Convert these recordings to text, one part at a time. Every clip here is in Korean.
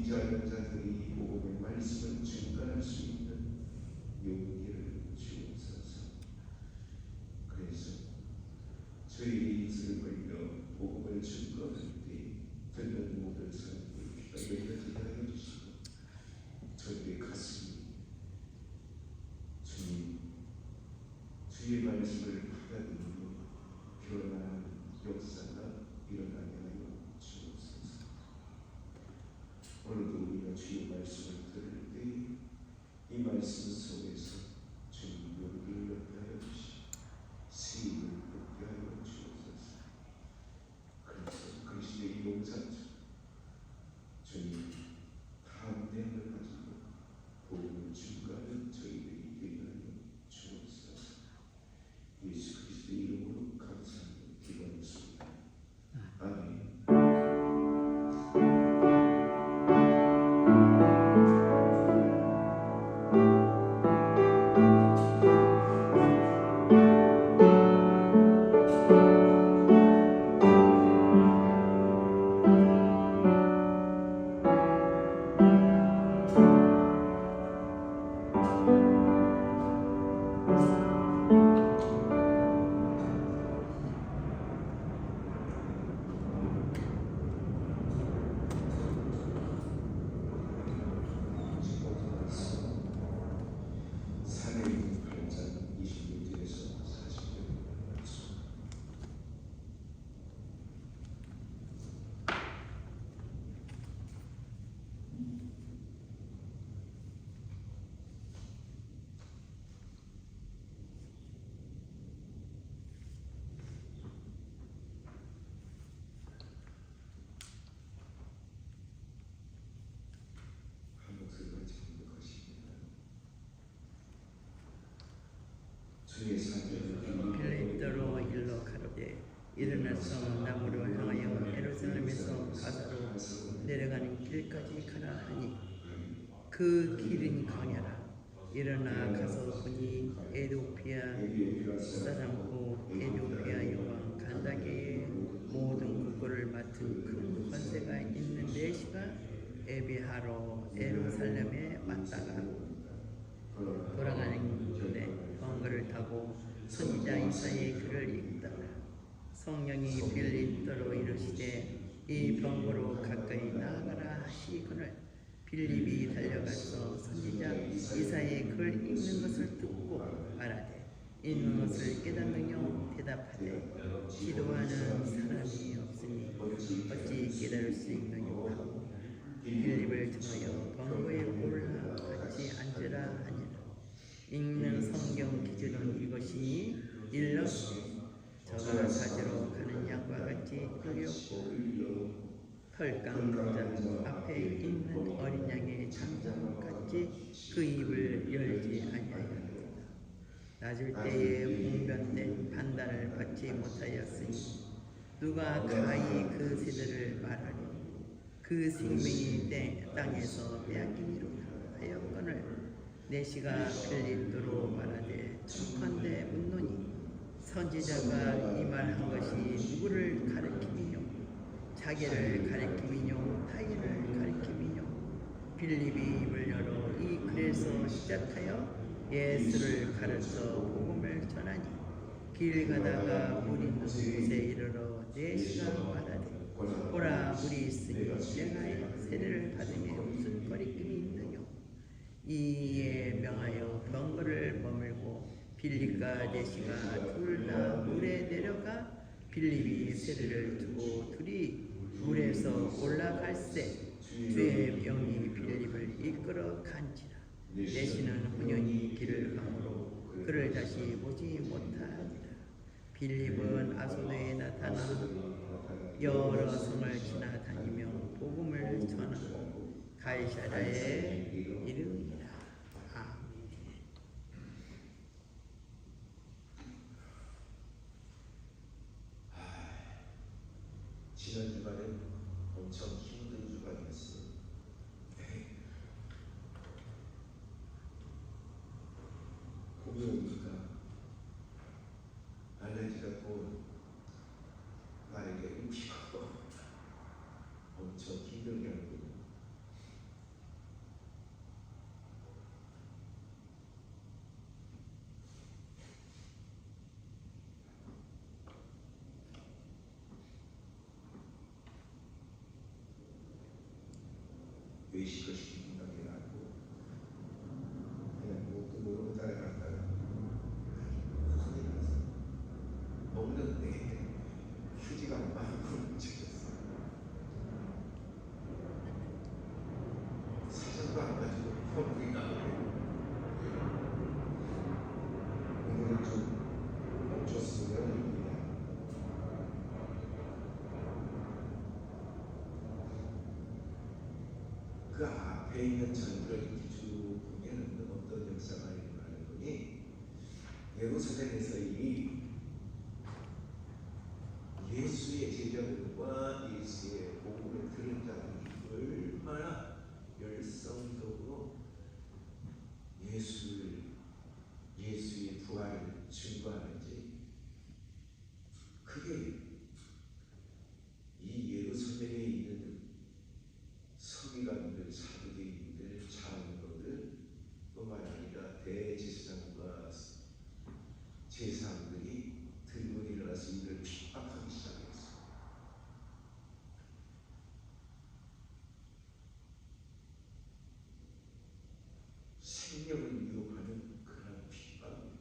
자는 자들이 복음의 말씀을 증거할 수 있는 용기를 주옵소서. 그래서 저희의 입술을 벌려 복음을 증거할 때 듣는 모든 사람들이 귀가 열려지게 하여 주시고 저희의 가슴이 주님 주의 말씀을 받아들이며 변화하는 역사가 일어나게 하여 주옵소서. 오늘도 우리가 주의 말씀을 들을 때 이 말씀 속에서 주님 용기를 얻게 하여 주시고 수입을 얻게 하여 주옵소서. 그래서 그리스도의 용사처럼 주님 담대함을 가지고 복음을 증거하는 저희들이 되게 하여 주옵소서. 예수 그리스도의 이름으로 감사하며 기도하였습니다. 아멘. 빌립도로 일러 가로되 일어나서 남으로 향하여 예루살렘에서 가사로 내려가는 길까지 가라 하니 그 길은 광야라. 일어나 가서 보니 에티오피아 사람고 에티오피아 여왕 간다게의 모든 국고를 맡은 큰 권세가 있는 내시가 예비하러 예루살렘에 왔다가 돌아가는 길에 번거를 타고 선지자 이사야의 글을 읽더라. 성령이 빌립도로 이르시되 이 번거로 가까이 나아가라 하시거늘 빌립이 달려가서 선지자 이사야의 글을 읽는 것을 듣고 말하되 읽는 것을 깨닫느냐 대답하되 기도하는 사람이 없으니 어찌 깨달을 수 있느냐 하고 빌립을 통하여 번거에 올라 같이 앉으라 하니라. 읽는 성경 기준은 이것이니 일러 저가 가지러 가는 양과 같이 끌렸고 털깡자 앞에 있는 어린 양의 잠잠같이 그 입을 열지 아니하였다. 낮을 때에 봉변된 판단을 받지 못하였으니 누가 가히 그 세대를 말하니 그 생명이 땅에서 빼앗기니로다 하였거늘 내시가 빌립도로 말하되 청컨대 묻노니 선지자가 이 말한 것이 누구를 가리킴이뇨 자기를 가리킴이뇨 타인을 가리킴이뇨 빌립이 입을 열어 이 글에서 시작하여 예수를 가르쳐 복음을 전하니 길 가다가 물이 있는 곳에 이르러 내시가 말하되 보라 물이 있으니 내가 세례를 받으며 무슨 거리낌이 있느냐. 이에 명하여 번거를 머물고 빌립과 내시가 둘 다 물에 내려가 빌립이 세례를 두고 둘이 물에서 올라갈새 주의 영이 빌립을 이끌어 간지라. 내시는 훈연히 길을 가므로 그를 다시 보지 못하니라. 빌립은 아소도에 나타나 여러 성을 지나다니며 복음을 전하고 가이사랴에 이르니라. 지난 주간에 엄청 힘든 주간이었어요. 봄이 오니까 알레르기가 또 나에게 움직이고 엄청 힘들게 하고 외식을 생각이 나고 그냥 뭣도 모르고 따라갔다가 손이 나서 먹는데 휴지가 많고 뭉쳐졌어요. 사정도 안 가지고 펑펑이 나오고 오늘은 좀 멈췄으면 합니다. 그 앞에 있는 전부를 이렇게 쭉 보면 어떤 역사가 일어나는 거니 예루살렘에서 이 예수의 제자들과 예수의 복음을 들은 자들이 얼마나 열성적으로 예수의 부활을 증거하는지, 그게 이 예루살렘에 있는 서기관들, 사두개인들, 장로들 뿐만 아니라 대제사장과 제사장들이 들고 일어나서 이들을 핍박하기 시작했어요. 생명을 위협하는 그런 핍박이었어요.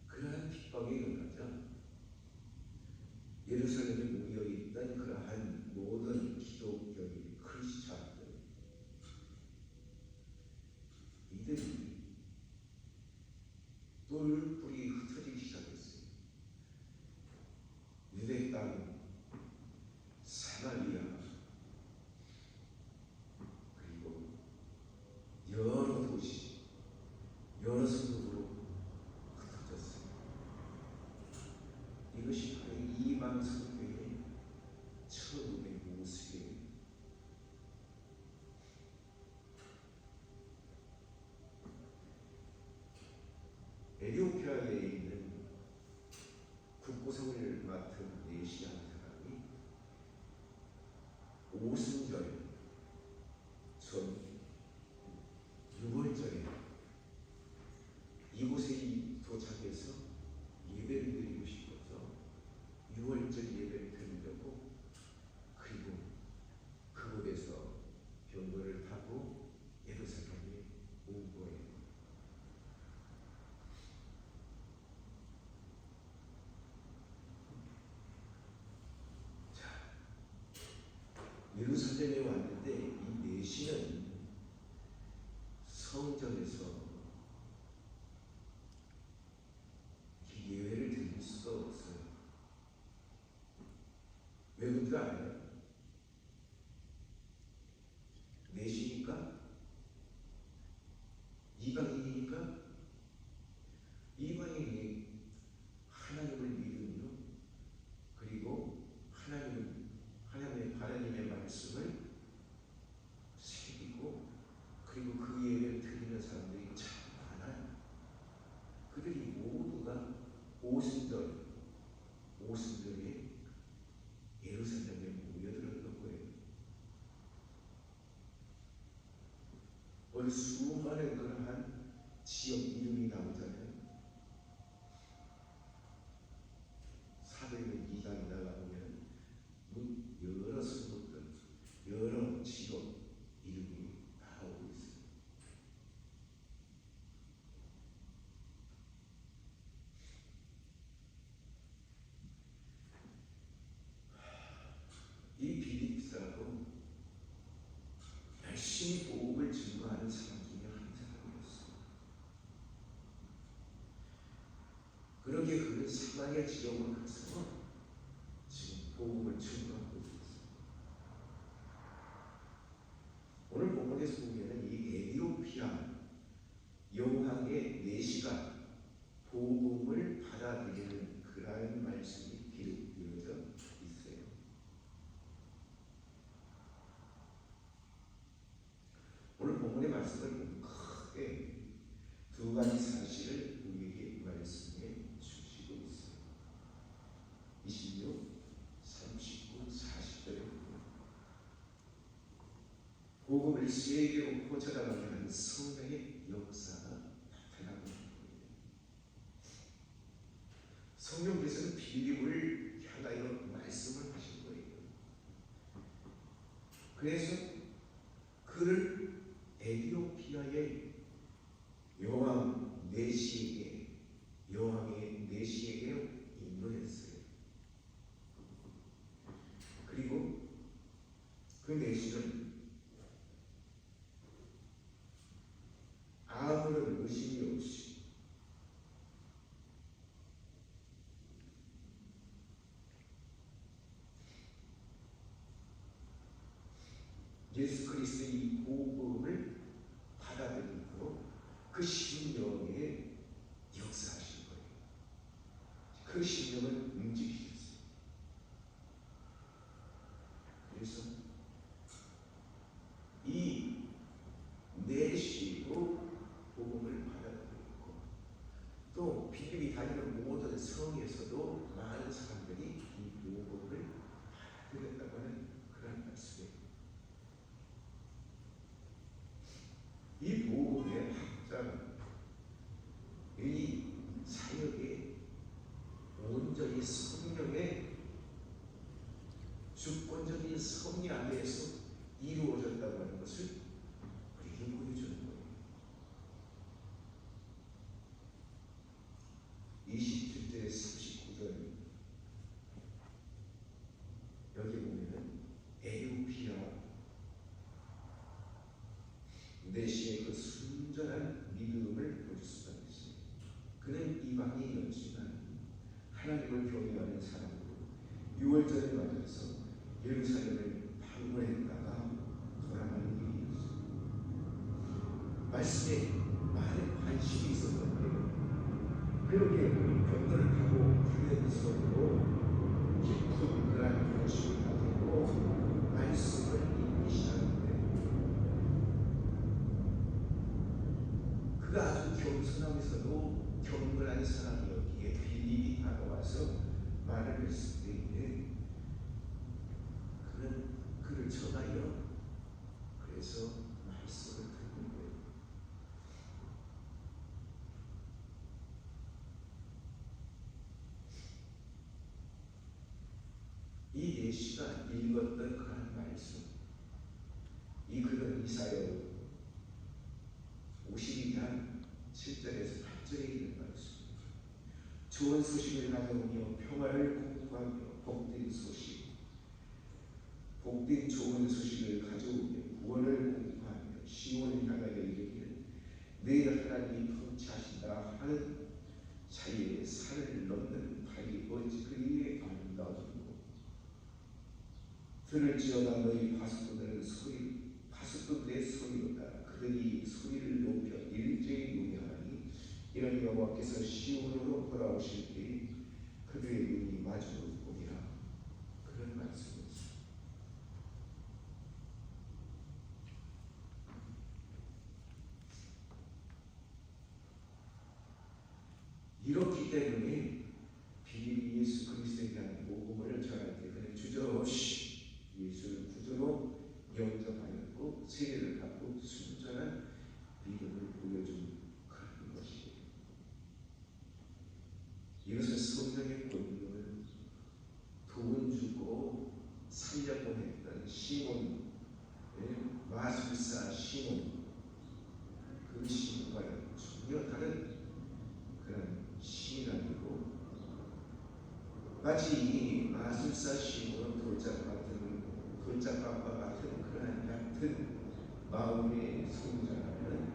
그러한 핍박이 일어나자 예루살렘에 모여있던 그러한 모든 기독교인 크리스찬들, 이들이 뿔뿔이 흩어지기 시작했어요. 유대 땅, 사마리아, 그리고 여러 도시, 여러 성도로 흩어졌어요. 이것이 바로 이방 선교의 처음의 모습이에요. 에티오피아에 있는 국고성을 맡은 네시아는 사람이 오순절 전 6월절에 이곳에 도착해서 예배를 드리고 싶어서 6월절 예배를 드리려고, 그리고 그곳에서 병거를 타고 예루살렘에 온 거예요. 예루살렘에 왔는데 이 내시는 성전에서 예배를 드릴 수가 없어요. 왜 그런지 알아요? 내시니까, 이방인이니까, 이방인이 하나님을 믿으며, 그리고 하나님의 말씀을 새기고, 그리고 그 예배를 드리는 사람들이 참 많아요. 그들이 모두가 오순절에 예루살렘에 모여들었던 거예요. 오늘 수많은 그러한 지역 이름이 나오잖아요. 사도행전 2장에 나가보면 여러 성도들, 여러 지역 이름이 나오고 있어요. 이 빌립사도 열심히 복음을 증거하는 사람 중에 한 사람이었어요. 그러게 그는 사마리아 지역으로 가서 지금 복음을 증거하고 있었어요. 오늘 본문에서 보면 이 에티오피아 여왕의 내시가 복음을 받아들이는 그러한 말씀이 기록되어져 있어요. 오늘 본문의 말씀을 보면 크게 두 가지 사실을 우리에게 말씀해 주시고 있어요. 26, 39, 40절에 보면 복음을 세계로 퍼져나가게 하는 성령의 역사가 나타나고 있습니다. 성령께서는 빌립을 향하여 말씀을 하신 거예요. 그래서 그를 에티오피아의 여왕의 내시에게 인도했어요. 그리고 그 내시는 아무런 의심이 없이 예수 그리스도의 이 복음을 받아들이고 그 심령에 역사하신 거예요. 그 심령을 움직이셨어요. 그래서 이 내시로 복음을 받아들이고 또 빌립이 다니는 모든 성에서도 많은 사람들이 이 복음을 받아들였다고 하는 그런 말씀이에요. 이 복음의 확장은 이 사역의 온전히 성령의 주권적인 섭리 안에서 이루어졌다고 하는 것을 우리에게 보여주는 거예요. 27절 39절 여기 보면은 에티오피아 내시의 그 순전한 믿음을 보여줄 수가 있어요. 그는 이방인이었지만 하나님을 경외하는 사람으로 6월절을 맞아서 예루살렘을 방문했다가 돌아가는 일이었어요. 말씀에 많은 관심이 있었는데 그렇게 병거를 타고 훈련소로 깊은 그런 관심을 가지고 말씀을 읽기 시작하는데 그가 아주 겸손하면서도 경건한 사람이었기에 빌립이 다가와서 말을 했을 때에 그는 그를 전하여 그래서 말씀을 듣는 거예요. 이 내시가 읽었던 그런 말씀, 이 글은 이사야 52장 7절에서 8절에 있는 말씀. 좋은 소식을 가져오며 평화를 공부하며 복된 소식, 복된 좋은 소식을 가져오며 구원을 공부하며 시온을 향하여 이르기를 너희 하나님이 통치하신다 하는 자유의 산을 넘는 발이 어찌 그리 아름다운고 들을지어다 너희 파수꾼들의 소리로다. 그들이 소리를 높여 일제히 노래하니 이런 여호와께서 시온으로 돌아오실 때 그들의 눈이 마주 보리라. 그런 말씀이었습니다. 이렇기 때문에 빌립이 예수 그리스도에 대한 복음을 전할 때 그는 주저없이 예수를 구주로 영접하였고 세례를 받고 순전한 믿음을 보여준 그런 것이에요. 이것은 성령의 권능을 돈 주고 살려보냈던 시몬, 마술사 시몬, 그 시몬과는 전혀 다른 그런 신앙이고 마치 이 마술사 시몬은 돌짝밥과 같은 그런 얕은 마음의 소유자라면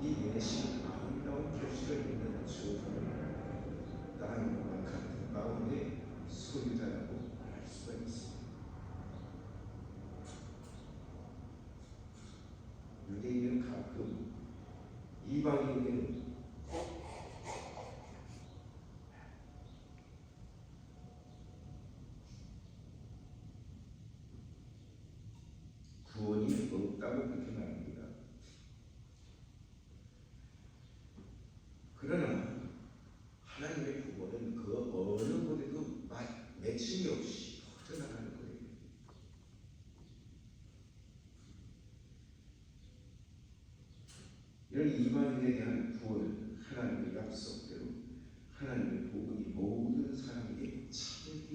이 내시는 아름다운 결실을 맺는 주어를 다른 것과 같은 마음의 소유자라고 말할 수가 있습니다. 유대인은 가끔 이방인에게는 구원이 없다고 그렇게 말합니다. 그러나 하나님의 구원은 그 어느 곳에도 맺힘이 없이 퍼져나가는 거예요. 이런 이방인에 대한 구원은 하나님의 약속대로 하나님의 복음이 모든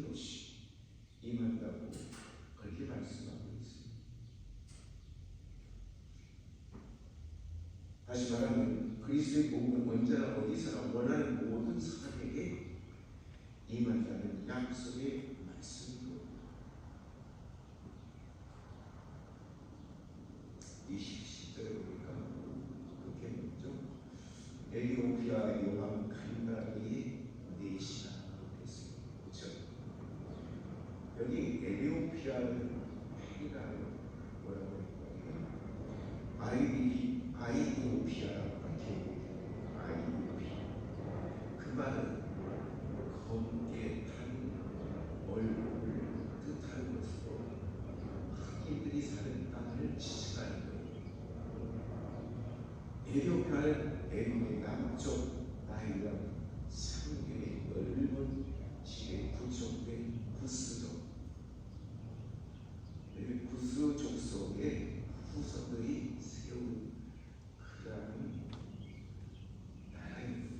승리없이 임한다고 그렇게 말씀하고 있습니다. 다시 말하면 그리스도의 복음은 언제나 어디서나 원하는 모든 사람에게 임한다는 약속의 말씀입니다. 20절에 보니까 그렇게 묻죠. 에티오피아 요한 간다리 네시나 그렇게 했습니다. 그렇죠? 여기 에티오피아는 해가 뭐라고 할까요? 아이디오피아라고 이렇게 아이디오피아. 그 말은 검게 탄 얼굴을 뜻하는 것으로 흑인들이 사는 땅을 지칭하는 거예요. 에티오피아는 애굽의 남쪽 나일강 상류의 넓은 지대에 구축된 구스족, 구스 족속의 후손들이 세운 그러한 나라입니다.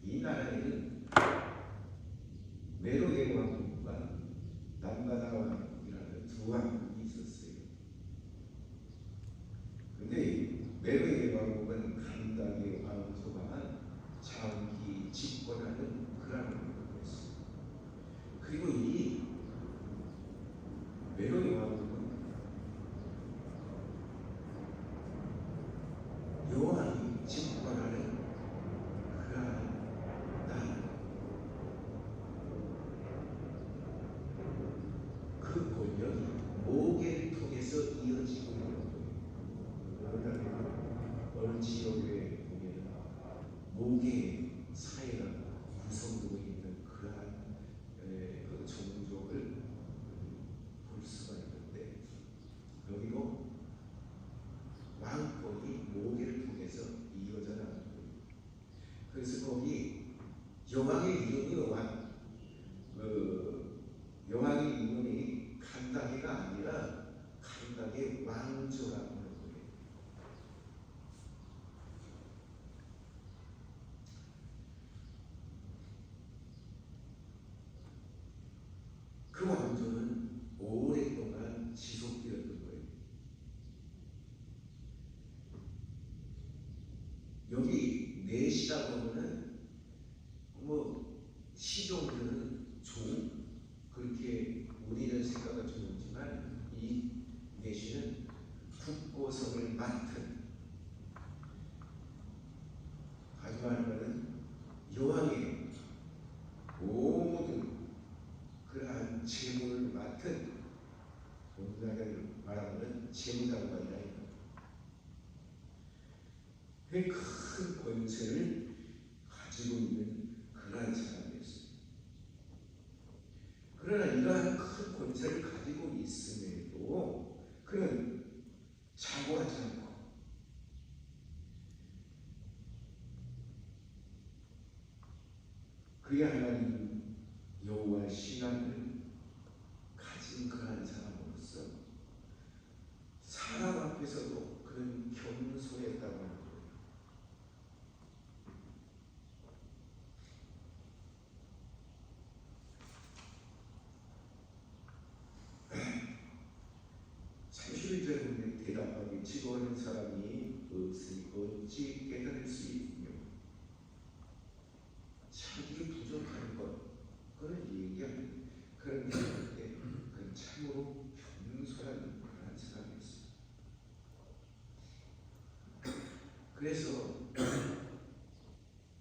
이 나라에는 메로의 왕국과 남바다 왕국이라는 두 왕국이 있었어요. 근데 메로의 왕국은 간다의 왕조가 장기 집권하는 그런 왕국이었어요. 그리고 이 메로의 왕국은 여호와이 집권하는 그러한 나라, 그 권력이 모계를 통해서 이어지고 있는 거예요. 어느 지역에 보면 모계 사회가 구성되고 있는 그러한 그 종족을 볼 수가 있는데, 여기도 왕권이 모계를 통해서 이어져 나가는 거예요. 그래서 거기 여왕의 이름이 여왕의 이름이 간다게가 아니라 간다게 왕조라고 하는 거예요. 그 왕조는 오랫동안 지속되었던 거예요. 여기 넷이라고 하면은 뭐 시종들은 종 그렇게 우리는 생각은 좋지만 이 넷이는 국고성을 맡은, 가져가는 것은 여왕의 모든 그러한 재물을 맡은, 오늘날 말하면 재무장관이라 큰 권세를 가지고 있는 그러한 사람이었습니다. 그러나 이러한 큰 권세를 가지고 있음에도 그는 자고하지 않고 그의 하나님 여호와 신앙을 가진 그러한 사람으로서 사람 앞에서도 그는 겸손했다고 합니다. 대답하기 지도하는 사람이 없으니 어찌 깨달을 수 있으며 자기 부족한 것 그런 얘기하는 그런 얘기할 때 그는 참으로 겸손한 그런 사람이었어요. 그래서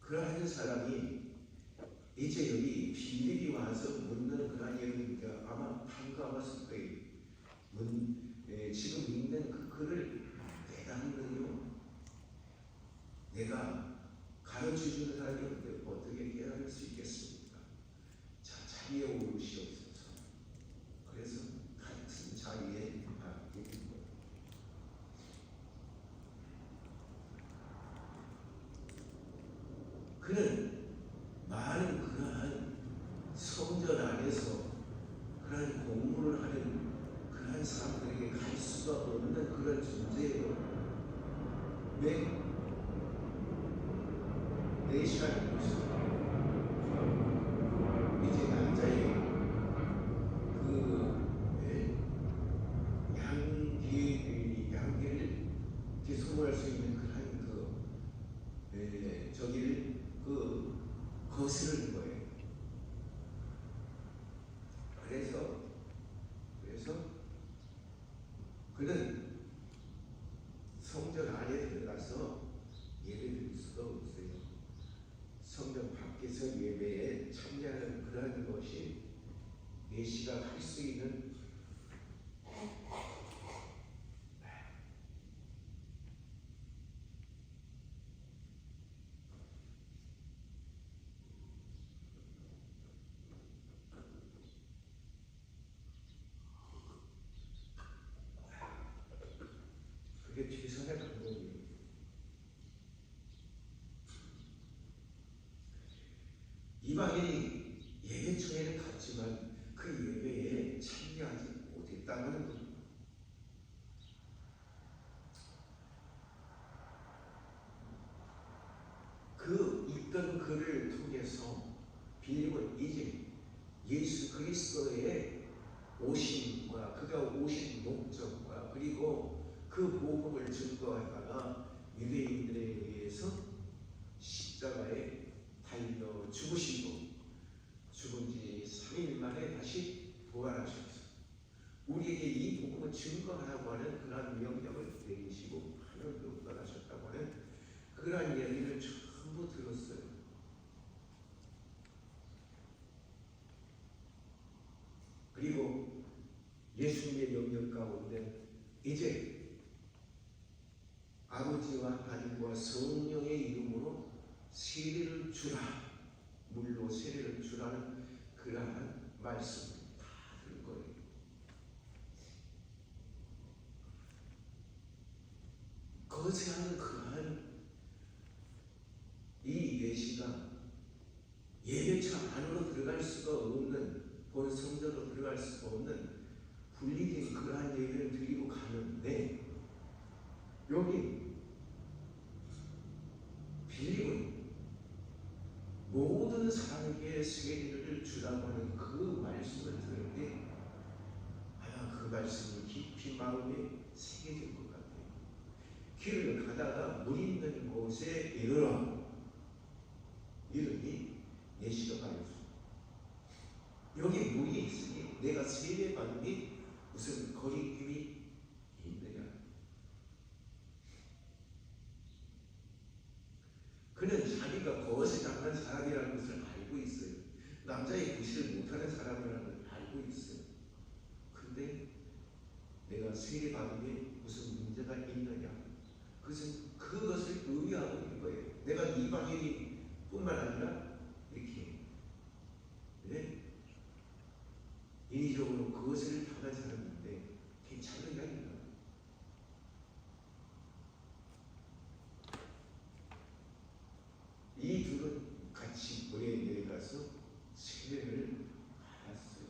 그러한 사람이 이제 여기 빌립이 와서 묻는 그런 얘기가 아마 반가웠을 거예요. 지금 읽는 그 글을 깨닫는요, 내가 가르쳐주는 사람이 어떻게 깨달을 수 있겠습니까? 자, 자리에 오르시옵소서. 그래서 같은 자리에 앉게 된 거예요. 그는 많은 그러한 성전 안에서 그런 공부를 하는 그런 사람들에게 갈 수가 없는 그런 존재예요. 왜? 4시간이 벌써 이제 남자의 그 양기를 이제 소모할 수 있는 그런 저기를 거스르는 거예요. 그래서 그는 성전 안에 들어가서 예배드릴 수가 없어요. 성전 밖에서 예배에 참여하는 그러한 것이 예시가 할 수 있는 그게 최선의 방법이에요. 이방인이 예배청에는 갔지만 그 예배에 참여하지 못했다는 것. 그 읽던 글을 통해서 빌립은 이제 예수 그리스도의 오심과 그가 오신 목적과 그리고 그 복음을 증거하다가 유대인들에 의해서 십자가에 달려 죽으시고 죽은 지 3일 만에 다시 부활하셨어요. 우리에게 이 복음을 증거하라고 하는 그러한 명령을 내리시고 하늘로 떠나셨다고 하는 그러한 이야기를 전부 들었어요. 그리고 예수님의 명령 가운데 이제 아버지와 아들과 성령의 이름으로 세례를 주라, 물로 세례를 주라는 그러한 말씀을 다 들은 거예요. 거세하는 그러한 이 예시가 예배처 안으로 들어갈 수가 없는, 본 성전으로 들어갈 수가 없는 분리된 그러한 예배를 드리고 가는데, 여기 빌립은 모든 사람에게 세례를 주라고 하는 그 말씀을 들을 때 아마 그 말씀이 깊이 마음에 새겨질 것 같아요. 길을 가다가 물 있는 곳에 이르러 이르니 내시가 가로소. 여기 물이 있으니 내가 세례 받으니 무슨 거리낌이 있느냐. 그는 자기가 거짓 당한 사람이라는 것을 알고 있어요. 남자의 구실을 못하는 사람이라는 걸 알고 있어요. 근데 내가 세례 받으니 무슨 문제가 있느냐. 그것을 의미하고 있는 거예요. 내가 이방인이 뿐만 아니라 이렇게 인위적으로 그것을 당한 사람인데 괜찮은 이야기인가? 이 둘은 같이 물에 내려가서 세례를 받았어요.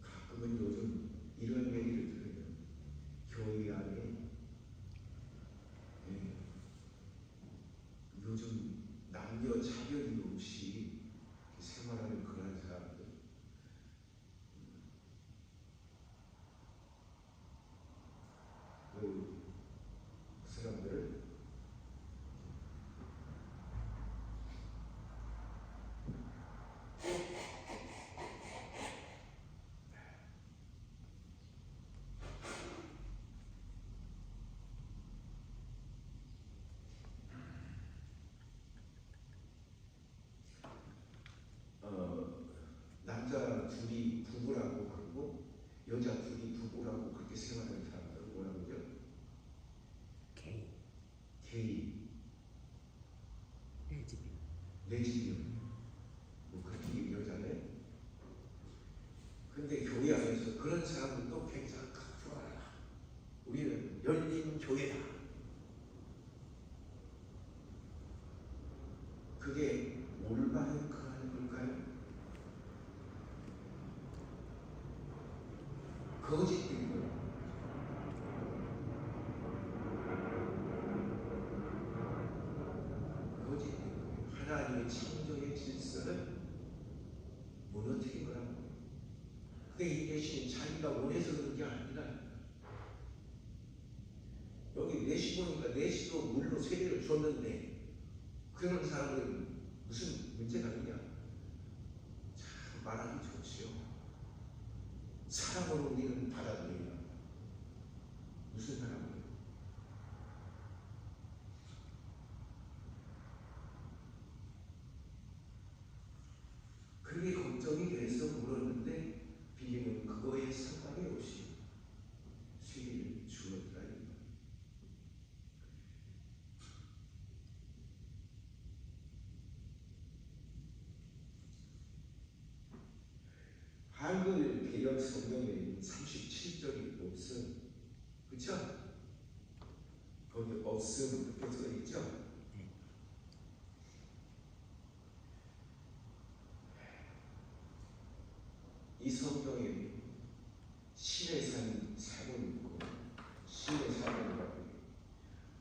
가끔은 요즘 이런 얘기를 들으면 교회 안에 요즘 남녀 차별이 없이 생활하는 그런 사람들, 그 사람들 남자 둘이 부부라고 그러고 여자 둘이 부부라고 그렇게 생활하는 사람들 뭐라 그러죠? 게이, 레즈비언, 뭐 그렇게 여자네. 그런 사람들도 굉장히 카푸아라. 우리는 열린 교회다. 그게 올바른 걸까요? 거짓된 거예요. 거짓된 거예요. 하나님의 창조의 질서를 무너뜨린 거라고. 근데 이 대신 자기가 원해서 그런 게 아니라 여기 내시 보니까 내시도 물로 세례를 줬는데 그런 사람들은 무슨 문제가 있냐? 참 말하기 좋지요. 사랑으로 우리는 받아들여요. 무슨 사랑으로? 그게 걱정이 돼서 물었는데 빌립은 그거에 상관이 없이 세례를 주었다. 한글 개혁 성경에 37절이 없음, 그쵸? 거기 없음 이렇게 써 있죠? 이 성경에 신의 산 사본이 있고 신의 사본이라고 해요.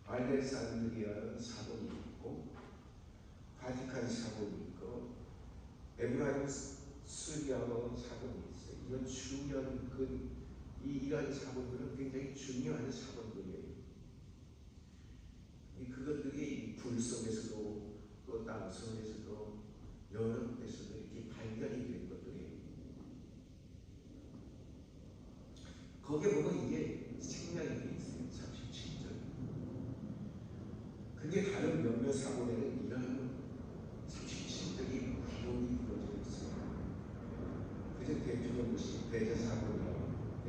알렉산드리아 사본이 있고 바티칸 사본이 있고 에브라임 수리아어 사본이 있어요. 이건 중요한 이러한 사본들은 굉장히 중요한 사본들이에요. 그것들이 불 속에서도 또 땅 속에서도 여러 데서도 이렇게 발견이 된 것들이에요. 거기에 보면 이게 생략이 돼 있어요. 37절. 근데 다른 몇몇 사본에는 이런 37절이 기록이 이루어져 있어요. 그중 대표적인 것이 베드사본이라고 하는데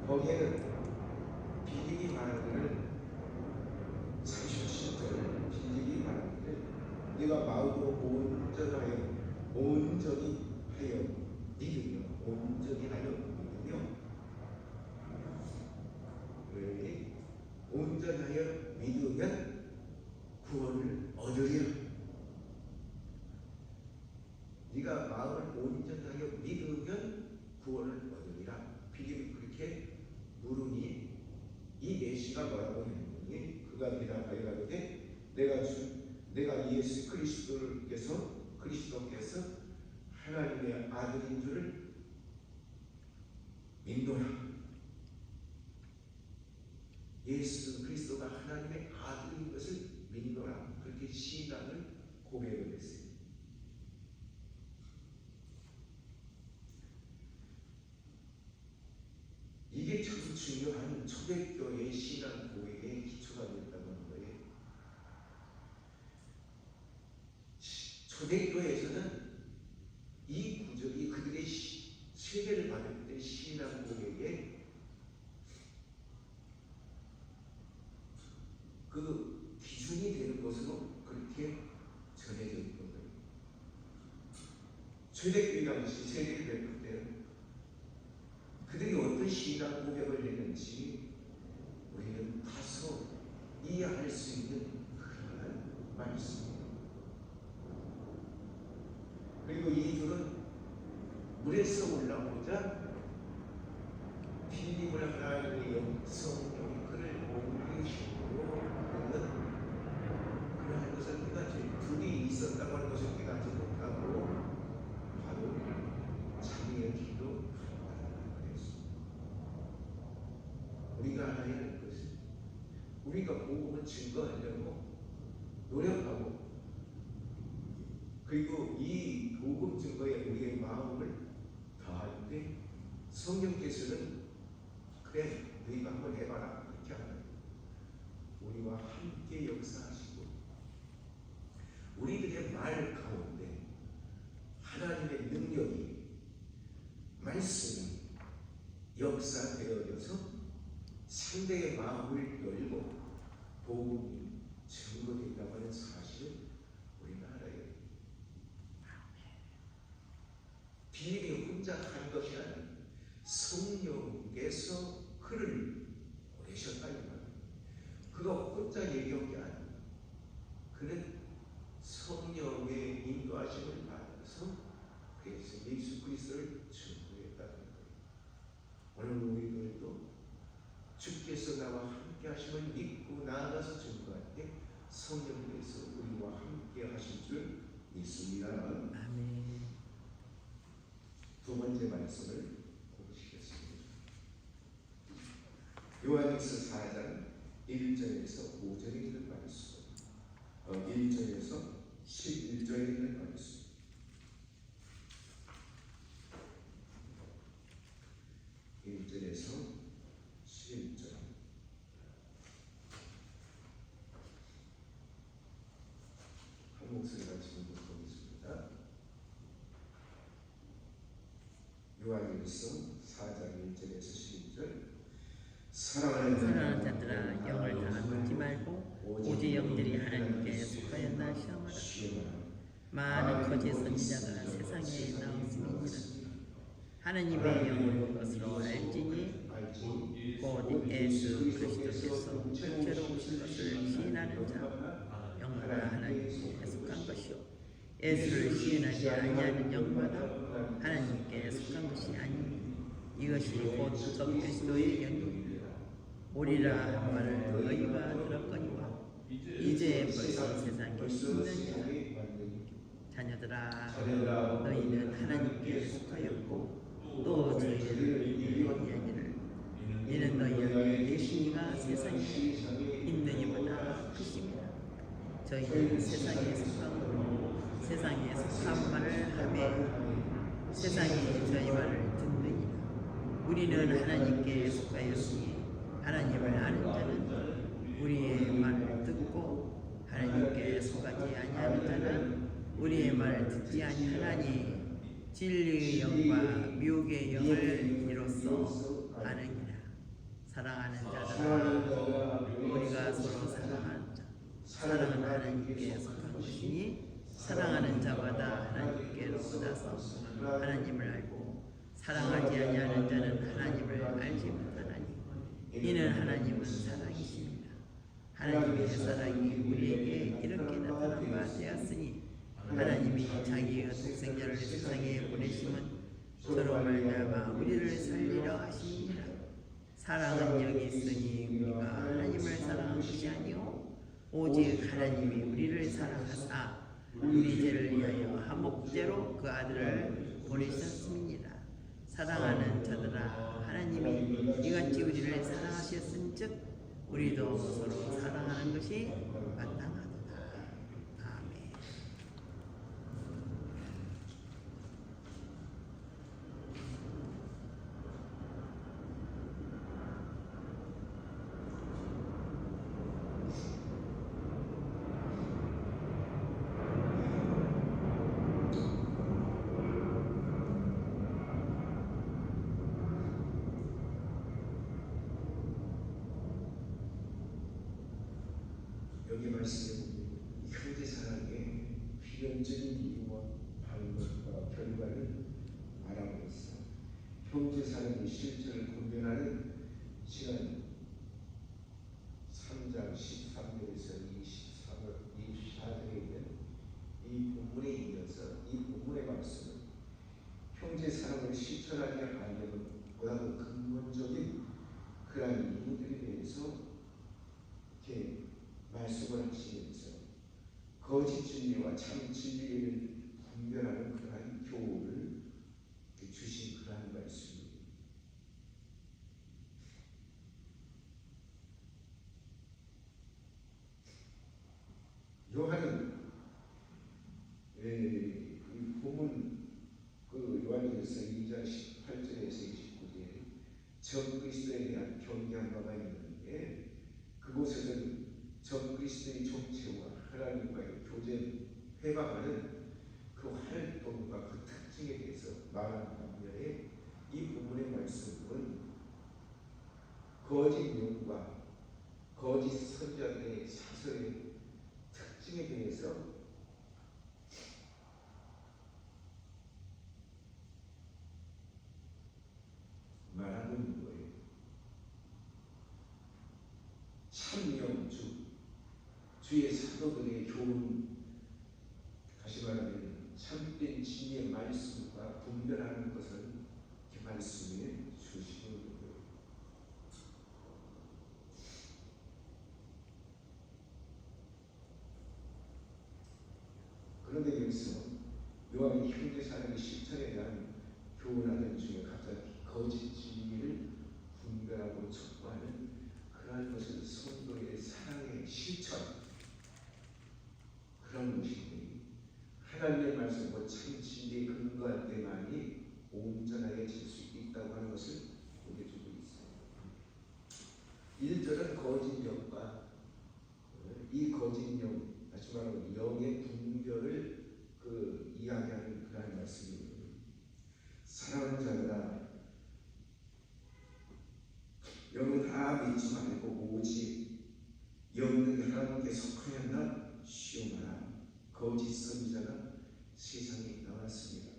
거기에는 빌립이 말하기를 37절 빌립이 말하기를 네가 마음으로 온전히 하여 믿으며 온전히 하여 믿으며 왜 온전하여 믿으면 구원을 얻으리라. 네가 마음을 온전하여 믿으면 구원을 얻으리라. 빌립이 그렇게 물으니 이 메시가 뭐라고 했느니 그가 대답하여 가로되 내가 예수 그리스도께서 하나님의 아들인 줄을 믿노라. 예수 그리스도가 하나님의 아들인 것을 믿노라. 그렇게 신앙을 고백을 했어요. 이게 참 중요한 초대교회의 신앙 고백의 기초가 됐다고 하는 거예요. 초대교회에서는 이 구절이 그들의 세례를 받을 때 신앙 고백의 그 기준이 되는 것으로 그렇게 전해져 있거든요. 초대교회 당시 세례를 베풀 때는 그들이 어떤 신앙 고백을 했는지 우리는 다소 이해할 수 있는 그런 말씀입니다. 그리고 이 둘은 물에서 올라오자 빌립을 하나님의 영성령이 그를 옮기시고 그러한 것을 깨닫지 둘이 있었다고 하는 것을 깨닫지 못하고 바로 자기의 기도 우리가 알아야 할 것은 우리가 복음을 증거하려고 노력하고 그리고 이 복음 증거에 우리의 마음을 다할 때 성령께서는 그래 너희가 한번 해봐라 그렇게 하면 우리와 함께 역사하시고 우리들의 말 가운데 하나님의 능력이 말씀이 역사되어져서 상대의 마음을 열고 복음이 증거된다고 하는 사실을 우리가 알아야 해요. 빌립이 혼자 한 것이 아니라 성령께서 그를 보내셨다 이 말이에요. 그가 혼자 얘기한 게 아니에요. 그는 성령의 인도하심을 받아서 그래서 예수 그리스도를 증거했다는 거예요. 오늘 우리들도 주께서 나와 함께 하심을 믿고 나아가서 증거할 때 성령께서 우리와 함께 하실 줄 믿습니다. 아멘. 두 번째 말씀을 보시겠습니다. 요한일서 4장 1절에서 5절에 있는 말씀, 1절에서 11절에 있는 말씀. 한 목소리가 지금 보겠습니다. 요한일서 4장 1절에서 11절. 사랑하는 자들아, 영을 다 묻지 말고 오직 영들이 하나님께 속하였나 시험하라. 많은 거짓 선지자가 세상에 나왔음이니라. 하나님의 영을 것으로 알지니 곧 예수 그리스도께서 실제로 오신 것을 시인하는 자 영마다 하나님께 속한 것이요 예수를 시인하지 아니하는 영마다 하나님께 속한 것이 아니니 이것이 곧 그리스도의 영이니라. 오리라 한 말을 너희가 들었거니와 이제 벌써 세상에 있느니라. 자녀들아, 너희는 하나님께 속하였고 또 저희를 이야기를 이는 너희 안에 계시니가 세상에 있느니보다 크심이라. 저희는 세상에 속함으로 세상에 속한 말을 하매 세상이 저희 말을 듣느니라. 우리는 하나님께 속하였으니 하나님을 아는 자는 우리의 말을 듣고 하나님께 속하지 아니하는 자는 우리의 말을 듣지 아니하나니 진리의 영과 미혹의 영을 이로써 아느니라. 사랑하는 자들아, 우리가 서로 사랑하는 자, 사랑은 하나님께 속한 것이니 사랑하는 자마다 하나님께로 받아서 하나님을 알고 사랑하지 아니하는 자는 하나님을 알지 못하나니 이는 하나님은 사랑이십니다. 하나님의 사랑이 우리에게 이렇게 나타난 바 되었으니 하나님이 자기의 독생자를 세상에 보내심은 저로 말미암아 우리를 살리려 하심이니라. 사랑은 여기 있으니 우리가 하나님을 사랑한 것이 아니요 오직 하나님이 우리를 사랑하사 우리 죄를 위하여 한 목재로 그 아들을 보내셨음이니라. 사랑하는 자들아, 하나님이 이같이 우리를 사랑하셨은즉 우리도 서로 사랑하는 것이 마땅하도다. 아멘. 여기 말씀에 형제 사랑의 필연적인 이유와 방법과 결과를 알아보면서 형제 사랑의 실체를 분별하는 시간 3장 13절에서 24절에 있는 이 본문에 이어서 이 본문의 말씀은 형제 사랑을 실천하지 않으려면 보다도 근본적인 그러한 이유들에 대해서 이렇게 말씀을 하시면서 거짓 진리와 참 진리를 분별하는 그러한 교훈을 주신 그러한 말씀입니다. 요한은 이 본문 그 요한일서 2장 18절에서 29절에 적그리스도에 대한 경계한 바가 있는데 그곳에서는 적그리스도의 정체와 하나님과의 교제를 회방하는 그 활동과 그 특징에 대해서 말하는 반면에 이 부분의 말씀은 거짓 영과 거짓 선자들의 사설의 특징에 대해서 천명주 주의 사도들의 교훈, 다시 말하면 참된 진리의 말씀과 분별하는 것을 이 말씀에 주시는 거예요. 그런데 여기서 요한이 현대 사람의 실천에 대한 교훈하는 중에 갑자기 거짓 진리를 분별하고 촉구하는 그러한 것은 성도의 사랑의 실천, 그런 것인데 하나님의 말씀과 참 진리에 근거할 때만이 온전하게 질 수 있다고 하는 것을 보여주고 있어요. 1절은 거짓 영과 이 거짓 영, 다시 말하면 영의 분별을 이야기하는 그러한 말씀입니다. 사랑하는 자들아, 영은 다 믿지 말고 오직 영은 하나님께 속하였나 시험하라. 거짓 선지자가 세상에 나왔습니다.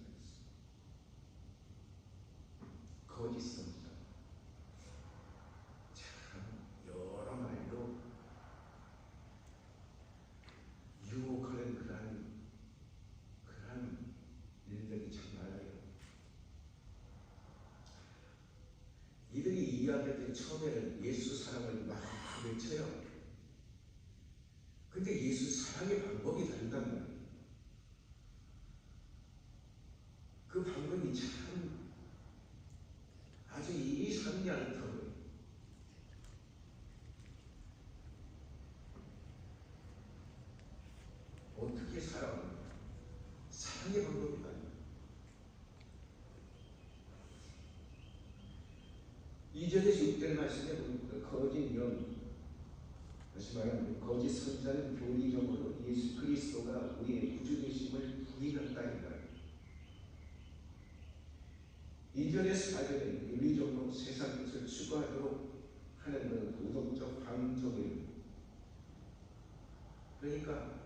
거짓 선지자, 참 여러 말로 유혹하는 그러한 일들이 참 많아요. 이들이 이야기할 때 처음에는 예수 사랑을 막 외쳐요. 근데 예수 사랑의 방법이 다르단 말이에요. 그 방법이 참 아주 이상이 않더라고요. 어떻게 사랑합니까? 사랑의 방법이 아니에요. 2절에서 6절 말씀에 보니까 거짓 영, 다시 말하면 거짓 선자는 교리적으로 예수 그리스도가 우리의 구주 되심을 부인한다 이 말이에요. 2절에서 4절에 윤리적으로 세상 것을 추구하도록 하는 것은 도덕적 방종이에요. 그러니까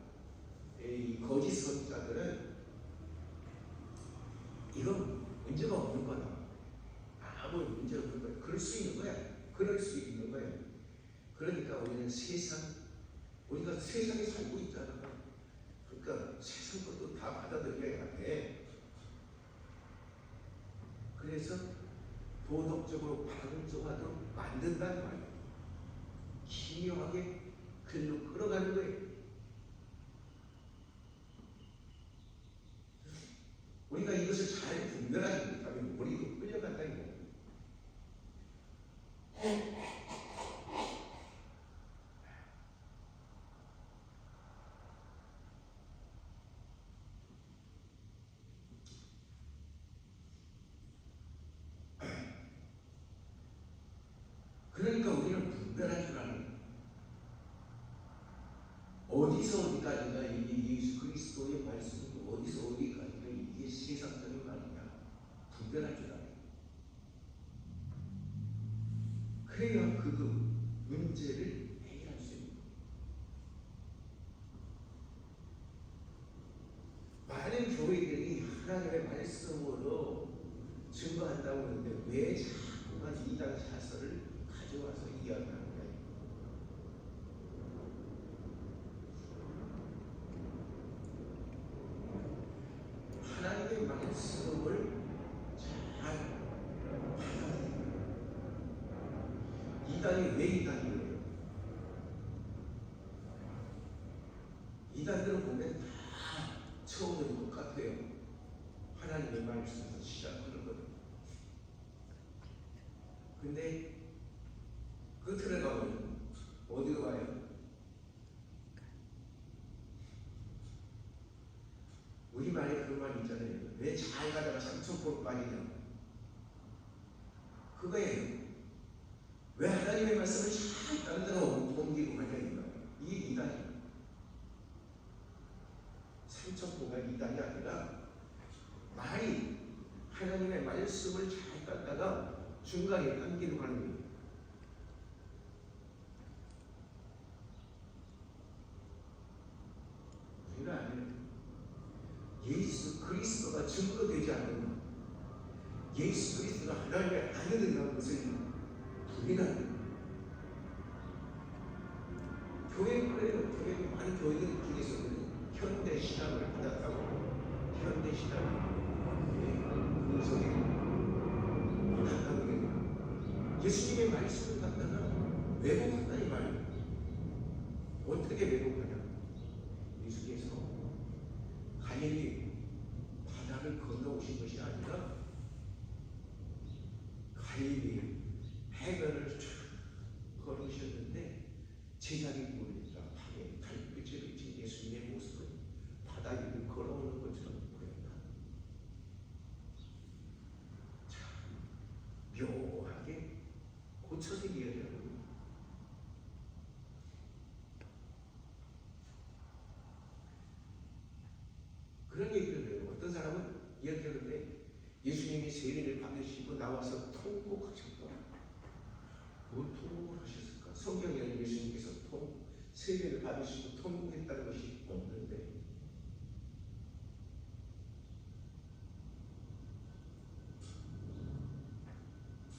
이 거짓 선자들은 이건 문제가 없는 거다. 아무 문제 없는 거야. 그럴 수 있는 거야. 그럴 수 있는 거야. 그러니까 우리는 우리가 세상에 살고 있잖아. 그러니까 세상 것도 다 받아들여야 돼. 그래서 도덕적으로 방종하도록 만든다는 말이야. 기묘하게 글로 끌어가는 거예요. 우리가 이것을 잘 분별하지 못하면 우리도 끌려간다는 거예요. 그러니까 우리는 분별할 줄 아는 거예요. 어디서 어디까지가 이게 예수 그리스도의 말씀이고 어디서 어디까지가 이게 세상적인 말이냐 분별할 줄 알아요. 그래야 그 문제를 해결할 수 있는 거예요. 많은 교회들이 하나님의 말씀으로 증거한다고 하는데 왜 자꾸만 이단 사설을 가져와서 이야기하는 거예요? 하나님의 말씀을 잘 받아들여요. 이단이 왜 이단이에요? 이단들은 보면 다 처음은 똑같아요. 하나님의 말씀에서 시작하는 거예요. 근데 끝으로 가면 어디로 가요? 우리말에 그런 말 있잖아요. 왜 잘 가다가 삼천포로 빠지냐? 그거예요. 왜 하나님의 말씀을 잘 다른 데로 옮기고 가냐 이거예요. 이게 이단이에요. 삼천포가 이단이 아니라 많이 하나님의 말씀을 잘 따다가 중간에 당기고 가는 거예요. 우리는 아니에요. 예수 그리스도가 증거되지 않는 예수 그리스도가 하나님의 아들이라는 것을 부인하는 교회들 중에서는 현대 신앙을 받았다고 현대 신앙을 그 속에 예수님의 말씀을 갖다가 왜곡한다 이 말이에요. 어떻게 왜곡하냐? 예수께서 갈릴리 바다를 건너오신 것이 아니라 갈릴리 해변을 쭉 걸으셨는데 제자리 모르니까 밤에 달빛에 비친 예수님의 모습은 바다 위를 걸어오는 것처럼 보였다. 참 묘하게 고쳐서 이야기하고 그런 얘기를 해요. 어떤 사람은 이야기하는데 예수님이 세례를 받으시고 나와서 통곡하셨다. 뭘 통곡을 하셨을까? 성경에는 예수님께서 세례를 받으시고 통곡했다는 것이 없는데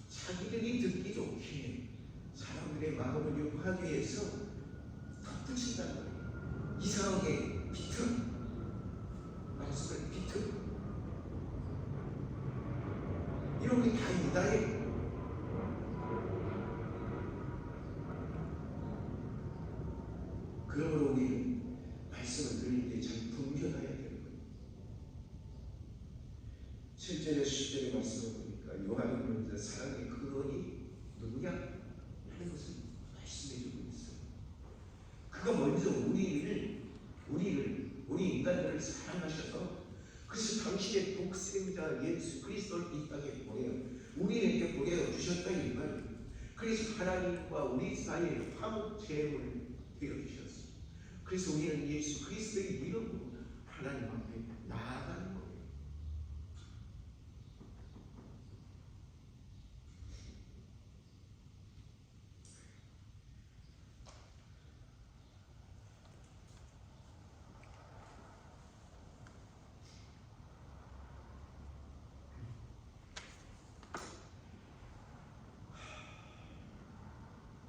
자기들이 듣기 좋게 사람들의 마음을 유혹하기 위해서 덧붙인다는 거예요. 이상하게 비틀 말씀을 비틀 이런 게 다 유다예요. 그러므로 우리는 말씀을 들을 때 잘 분별해야 되는 거예요. 7절에 10절의 말씀을 보니까 요한은 사랑의 근원이 누구냐 하는 것을 말씀해주고 있어요. 그가 먼저 우리 인간들을 사랑하셔서 그래서 당신의 독생자 예수 그리스도를 이 땅에 우리에게 보내어 주셨다 이 말이에요. 그래서 하나님과 우리 사이에 화목제물을 되어 주셨어요. 그래서 우리는 예수 그리스도의 이름으로 하나님 앞에 나아가는 거예요.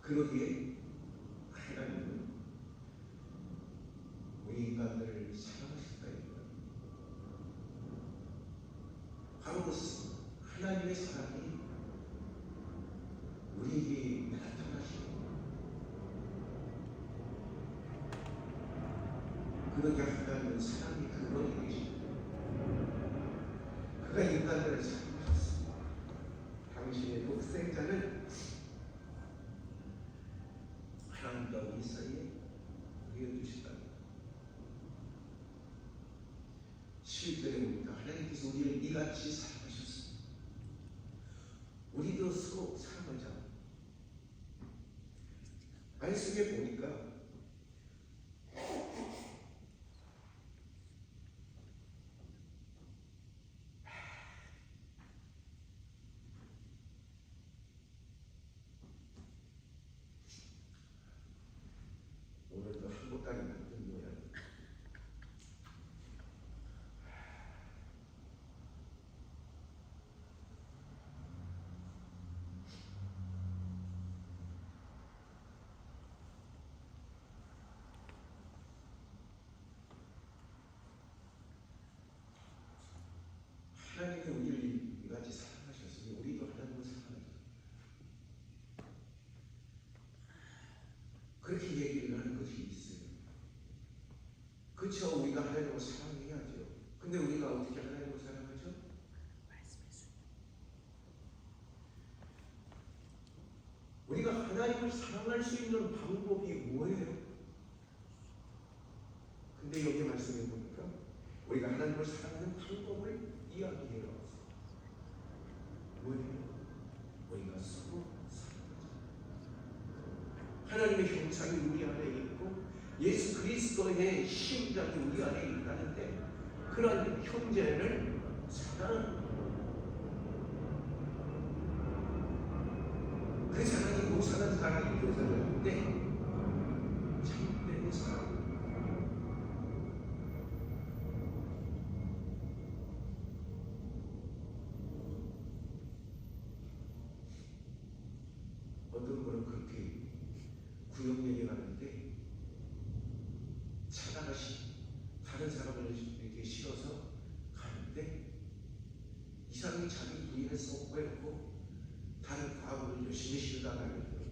그러기에 하나님은 우리 인간들을 사랑하셨다니까. 바로 하나님의 사랑이 우리에게 나타나시고 그러게 하나님은 사랑의 근원이 되십니다. 그가 인간들을 사랑하셨습니다. 당신의 독생자를 하나님과 우리 사이에 보여주시다. 7절에 보니까 하나님께서 우리를 이같이 사랑하셨습니다. 우리도 서로 사랑하자. 말씀에 보니까 오늘도 한복까지 만든 모양. 하나님은 우리를 이같이 사랑하셨으니 우리도 하나님을 사랑하자. 그렇게 얘기를 하는 것이 있어요. 그렇죠. 우리가 하나님을 사랑해야죠. 근데 우리가 어떻게 하나님을 사랑하죠? 우리가 하나님을 사랑할 수 있는 방법이 뭐예요? 근데 여기 말씀해 보니까 우리가 하나님을 사랑하는 방법을 이야기해 왔어요. 뭐예요? 우리가 서로 사랑하자. 하나님의 형상이 우리 안에 있고 예수 그리스도의 심장이 우리 안에 있다는데 그런 형제를 사랑하는 거예요. 그 사랑이 못 사는 사랑이 교사였는데 참된 사랑. 어떤 분은 그렇게 구역 얘기하는데 자기 부인을 쏙 빼놓고 다른 과부를 열심히 실어나가는 거예요.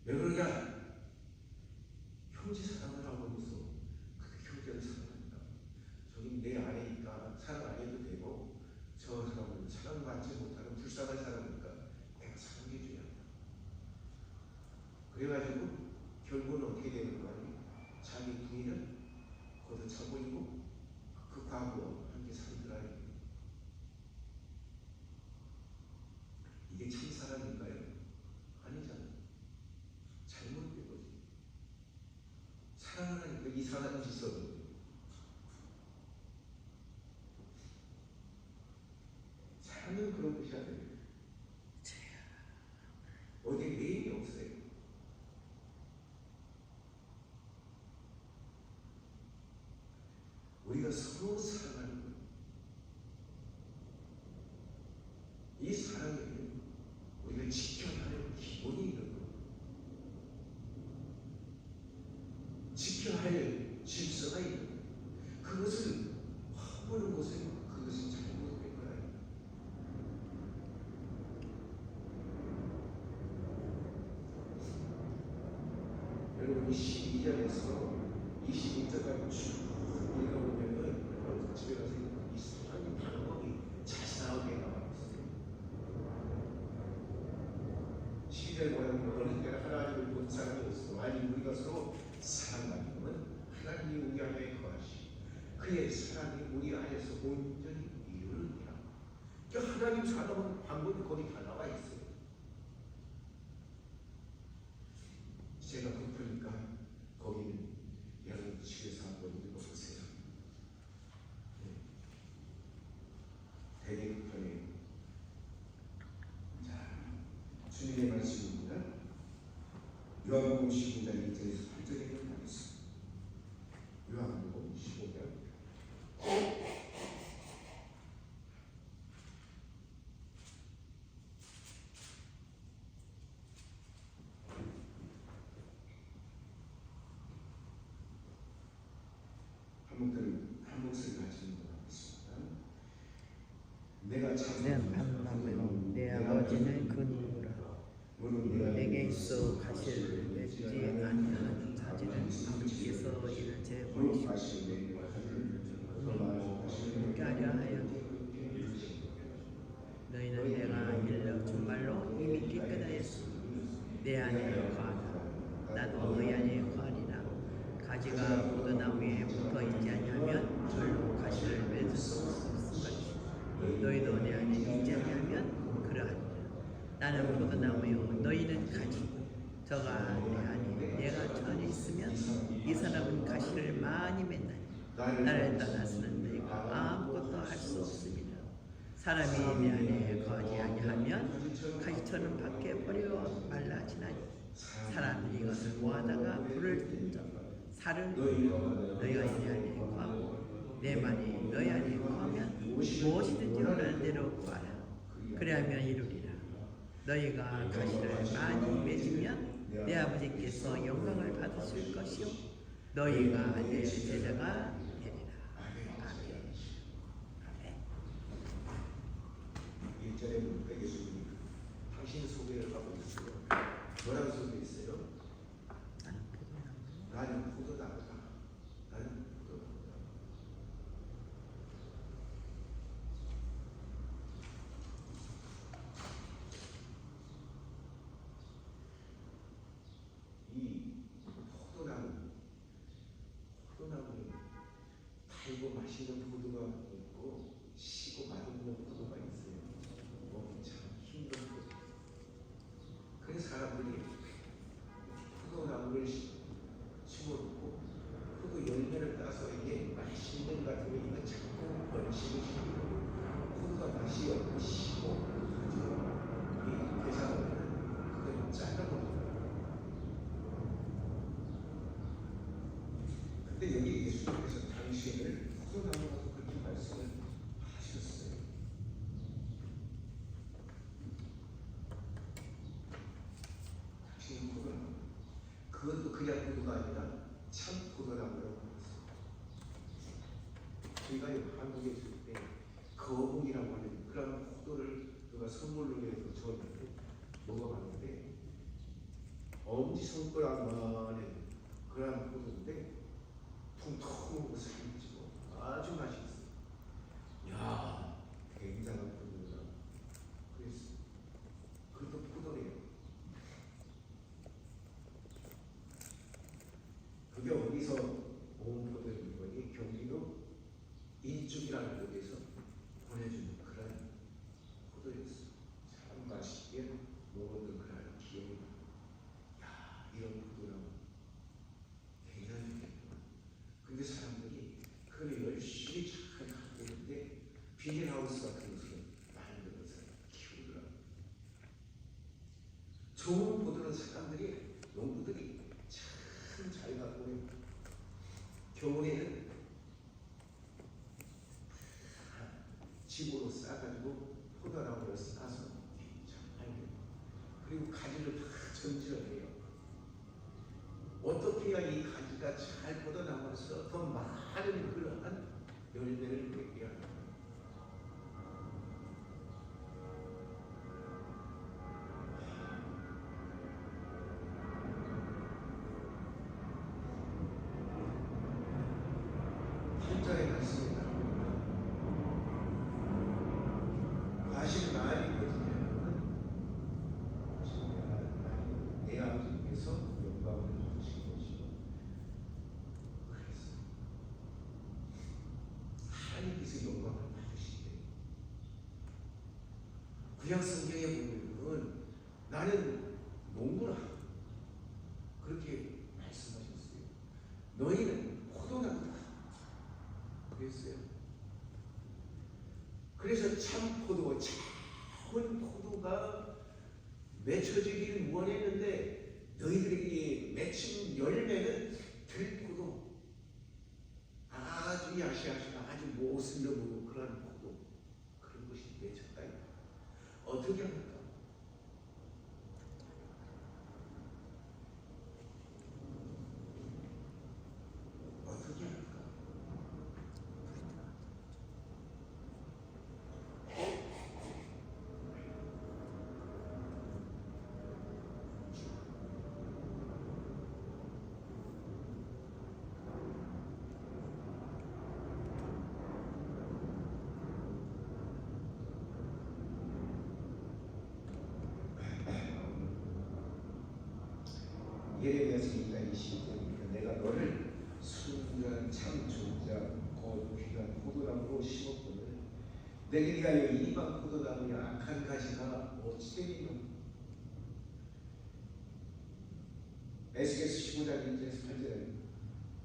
왜 그러냐? 형제 사랑을 하면서 그 형제를 사랑한다. 저기 내 아내니까 사랑 안 해도 되고 저 사람은 사랑받지 못하는 불쌍한 사람이니까 내가 사랑해줘야 한다. 그래가지고 결국은 어떻게 되는 거 아니에요? 자기 부인을 걷어차버리고 그 과부와 함께 살더라. 이게 참사랑일까요? 아니잖아요. 잘못된 거지. 사랑을 하니까 이상한 짓을 사랑은 그런 것이 아니에요. 어디 내용이 없어요. 우리가 서로 사랑하는 거예요. 이 사랑에는 우리가 지켜야 할 기본이 있는 거예요. 지켜야 할 질서가 있는 거예요. 그것을 허무는 것은 그것이 잘못된 거예요. 여러분 12절에서 22절까지 쭉 읽어보면은 여러분 집에 가서 이 사랑의 방법이 자세하게 나와 있어요. 12절 보면 너는 내가 하나님을 본 사람이었어. 아니 우리가 서로 사랑하는 하나님이 우리 안에 거하시 그의 사랑이 우리 안에서 온전히 이루느니라. 그러니까 하나님 사랑하는 방법이 거기 다 나와 있어요. 제가 급하니까 거기는 여러분 집에서 한번 읽어보세요. 되게 급하네요. 자, 주님의 말씀입니다. 요한복음 15장 1절에서 8절에 있는 말씀. 요한복음 15장 한 목소리 같이 읽어보겠습니다. 내가 내 밤나무로 내 아버지는 그 누구라. 내게 있어 가시를 맺지 아니하는 자들은 아버지께서 이를 제버리시고 깨하려 하여 너희는 내가 일러 정말로 이미 깨끗하였으니 내 안에 거하라. 나도 너희 안에 거하리라. 가지가 포도나무에 붙어 있지 아니하면 절로 가시를 맺을 수 없음같이 너희도 내 안에 있지 아니하면 그러하리라. 나는 포도나무요 너희는 가지. 저가 내 안에 내가 저 안에 있으면 이 사람은 가시를 많이 맺나니 나를 떠나서는 너희가 아무것도 할 수 없습니다. 사람이 내 안에 거하지 아니하면 가시처럼 밖에 버려 말라지나니 사람들이 이것을 모아다가 불을 던져 살을 너희가 내 안에 거하고 내 말이 너희 안에 거하면 무엇이든지 원하는 대로 구하라. 그리하면 이루리라. 너희가 가시를 많이 맺으면 내 아버지께서 영광을 받으실 것이요 너희가 내 제자가 되리라. 아멘. 1절에 보니까 예수님이 당신 소개를 하고 있어요. 뭐라고 소개했어요? 나는 포도나무다. 나는 포도나무다. 이 포도나무는 달고 맛있는 포도가 있고 시고 맛없는 포도가 있어요. 참 힘든 포도. 그래서 사람들이 포도나무를 심어놓고 포도 열매를 따서 이게 맛있는 것 같으면 이거 자꾸 번식을 시키고 포도가 맛이 없고 시고 이 대상을 그걸 잘라버립니다. 근데 여기 예수님께서 당신을 포도나무라고 그렇게 말씀을 하셨어요. 당신은 포도나무. 그것도 그냥 포도가 아니라 참 포도나무라고 했어요. 저희가 한국에 있을 때 거북이라고 하는 포도를 누가 선물로 해서 저한테 먹어봤는데 엄지 손가락만한 그런 포도인데 통통하고 살찌고 아주 맛있어요. 야, 굉장한 포도다. 그랬어요. 그것도 포도래요. 그게 어디서 온 포도인 거니? 경기도 인중이라는 곳에서 보내주는 그런 포도였어요. 참 맛있게 먹었던 그런 기억이 나요. 야, 이런 포도라고 굉장히 좋겠구나. 근데 사람들이 그걸 열심히 잘 갖고 있는데 비닐하우스 같은 것을 만들어서 키우더라고요. 좋은 포도는 사람들이, 농부들이 참 잘 갖고 있고 겨울에는 집으로 싸가지고 포도나무를 싸서 참 팔고 그리고 가지를 다 전지를 해요. 어떻게 해야 이 가지가 잘 뻗어나가서 더 많은 그러한 열매를 맺게 하는 거예요. 한절의 말씀이 나옵니다. 과실 말이 거짓말은 내 아버지께서 영광을 받으신 것이고 그래서 하나님께서 영광을 받으시대. 구약 성경에 보면은 나는 농부라 그렇게 말씀하셨어요. 너희는 포도나무다 그랬어요. 그래서 참 포도, 좋은 포도가 맺혀지기를 원했는데 너희들에게 맺힌 열매는 들포도, 아주 야시하시고 아주 못을 넘는 그런 포도, 그런 것이 맺혔다. 어떻게 합니까? 어떻게 할까? 예레미야서 2장 20절입니다. 내가 너를 순전한 참 존자 곧 귀한 포도나무로 심었거늘 내게 위하여 이방 포도나무의 악한 가시가 어찌되리요. 에스겔서 15장 1절에서 8절에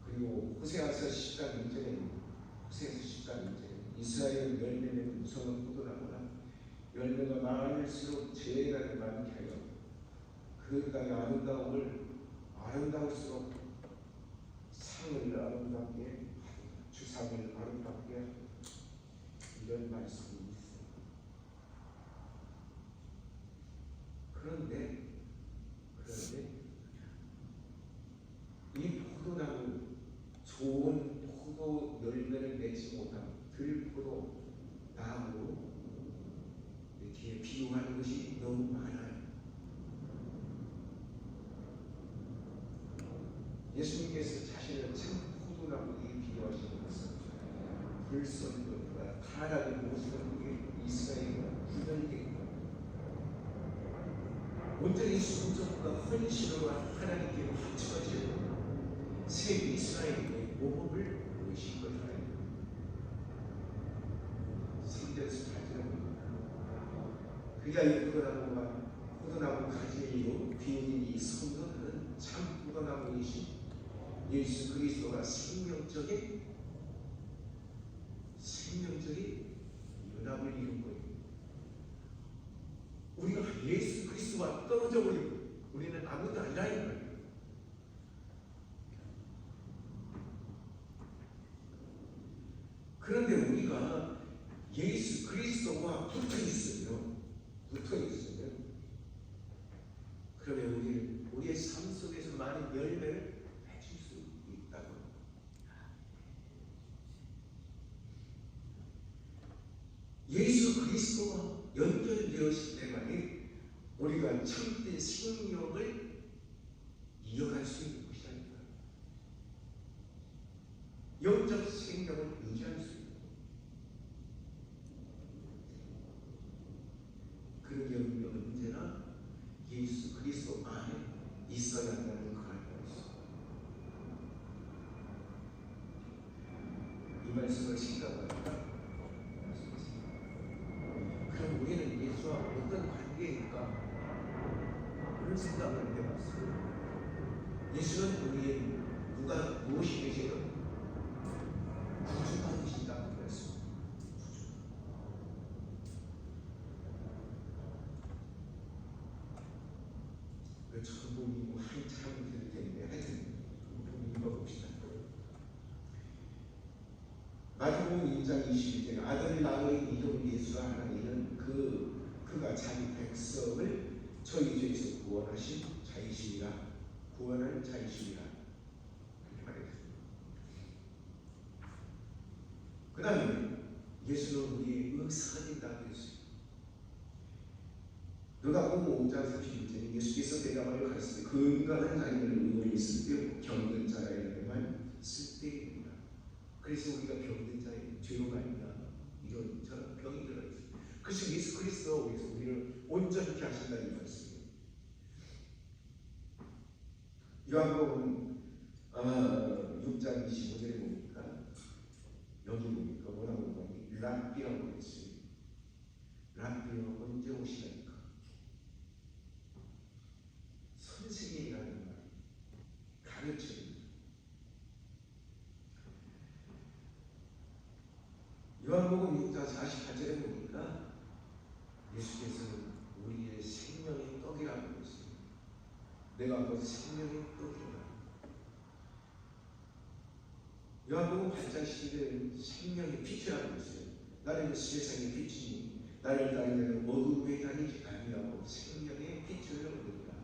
그리고 호세아서 10장 1절에 호세아서 10장 1절에 이스라엘 열매는 무성한 포도나무라 열매가 많을수록 재난을 많게 하여 그 땅의 아름다움을 아름다울수록 상을 아름답게 주상을 아름답게 이런 말씀이 있어요. 그런데 이 포도나무 좋은 포도 열매를 맺지 못한 들포도 나무로 이렇게 비유하는 것이 너무 많아요. 예수님께서 자신을 참 포도나무에 비유하시는 것은 불선과 타락의 모습을 이스라엘과 구별되고 온전히 순종과 헌신으로 하나님께 바쳐지고 새 이스라엘의 모범을 보이신 것이라. 성경에서 발견합니다. 그가 이 포도나무 가지로 비운 이 성도들은 참 포도나무이신 예수 그리스도가 생명적인 연합을 이룬 거예요. 우리가 예수 그리스도와 떨어져 버리고 우리는 아무도 아니라는 거예요. 그런데 우리가 예수 그리스도와 붙어 있으면 그러면 우리는 우리의 삶 속에서 많은 열매를 맺을 수 있다고. 예수 예수 그리스도와 연결되었을 때만이 우리가 참된 생명을 이어갈 수 있는 것이 아닙니다. 영적 생명을 유지할 수 있는 그러기 위해 언제나 예수 그리스도 안에 있어야 한다는 걸 알고 있습니다. 이 말씀을 생각하니까 그럼 우리는 예수와 어떤 관계일까? 그런 생각을 해봤어요. 예수는 우리의 누가 무엇이 되세요? 구주받으신다고 그랬습니다. 그 처음이 한참 될 텐데 하여튼 한번 읽어봅시다. 마태복음 2장 21절 아들을 낳으니 이름을 예수라 하나니 이는 그가 자기 백성을 저희 죄에서 구원하신 자이시니라. 구원할 자이시니라 그렇게 말했습니다. 그 다음에 예수는 우리의 의사이다고 했어요. 누가복음 5장 31절에 예수께서 대답하여 가르치되 건강한 자녀를 의원이 있을 때 병든 자라에만 쓸데입니다. 그래서 우리가 병든 자에 죄로 말미암아 이런 저런 병이 들어있어요. 그래서 예수 그리스도가 우리를 온전케 하신다는 이 말씀이에요. 요한복음 6장 25절에 보니까 여기 보니까 뭐라고 보니 랍비라고 했어요. 랍비가 언제 오시다니까? 선생님이라는 말 가르쳐줍니다. 요한복음 6장 48절에 보니까 예수께서는 우리의 생명의 떡이라고 했어요. 내가 곧 생명의 떡이다. 요한복음 8장 12절에는 생명의 빛이라고 했어요. 나는 세상의 빛이니 나를 따르는 어둠에 다니지 아니하고 생명의 빛을 얻으리라.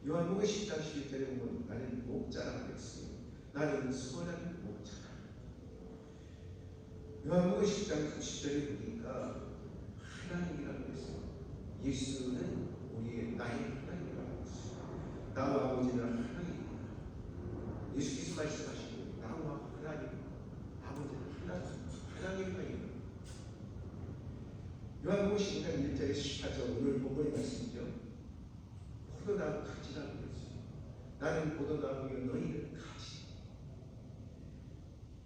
요한복음 10장 11절에 보면 나는 목자라고 했어요. 나는 선한 목자라. 요한복음 10장 90절에 보니까 하나님이라고 했어요. 예수는 우리의 나의 하나님이라고 했어요. 나와 아버지는 하나님입니다. 예수께서 말씀하시고 나와 하나님, 아버지는 하나님입니다. 요한복음 10장 1절에 18절 오늘 본문의 말씀이죠. 포도나무 가지라고 했어요. 나는 포도나무여 너희는 가지.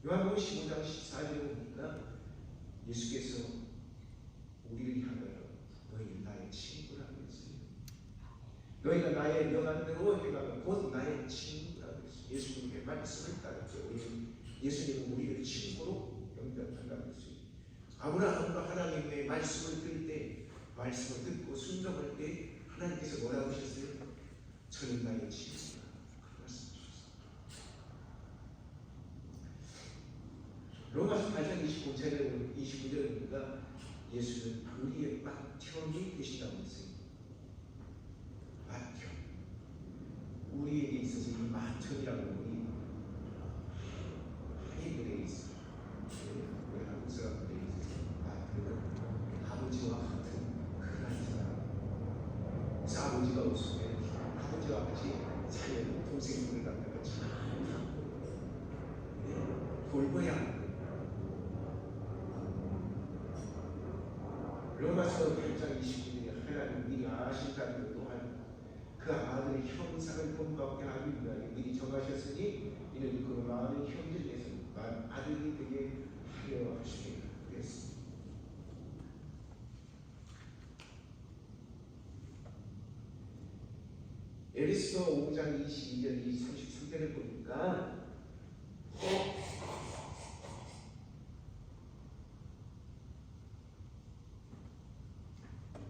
요한복음 15장 14절에 보니까 예수께서 우리를 향하여 너희는 나의 친구라고 했어요. 너희가 나의 명한대로 행하면 곧 나의 친구라고 했어요. 예수님의 말씀을 따르죠. 예수님은 우리를 친구로 영접한다고 했어요. 아브라함과 하나님의 말씀을 들을 때, 말씀을 듣고 순종할 때 하나님께서 뭐라고 하셨어요? 저는 나의 친구다. 그 말씀하셨어요. 로마서 8장 29절에 보니까 예수는 우리의 맏형이 되신다고 했어요. 맏형. 우리에게 있어서 이 맏형이라는 것이 하이브리에 있어요. 우리 한국 사람들이 맏형은 아버지와 같은 그런 사람. 그래서 아버지가 없으면 아버지와 같이 살려는 동생들을 갖다가 잘 돌봐야 합니다. 로마서 8장 29절에 하나님 미리 아신다는 것 또한 그 아들의 형상을 본받게 하기 위하여 미리 정하셨으니 이는 그 많은 형제에서 아들이 되게 하려 하시니라 그랬습니다. 에베소서 5장 22절 33절에 보니까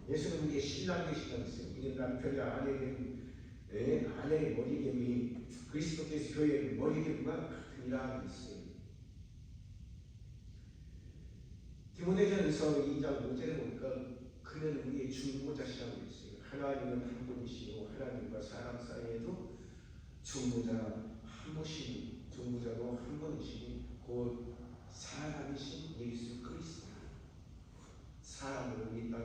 예수는 우리의 신랑 되시다고 했어요. 이는 남편이 아내의 머리gem이 그리스도께서 교회의 머리gem과 같으니라 했어요. 디모데전서 2장 5절에 보니까 그는 우리의 중보자시라고 했어요. 하나님은 한 분이시요 하나님과 사람 사이에도 중보자 한 분이시니 중보자도 한 분이시니 곧 사람이신 예수 그리스도. 사람을 이 땅에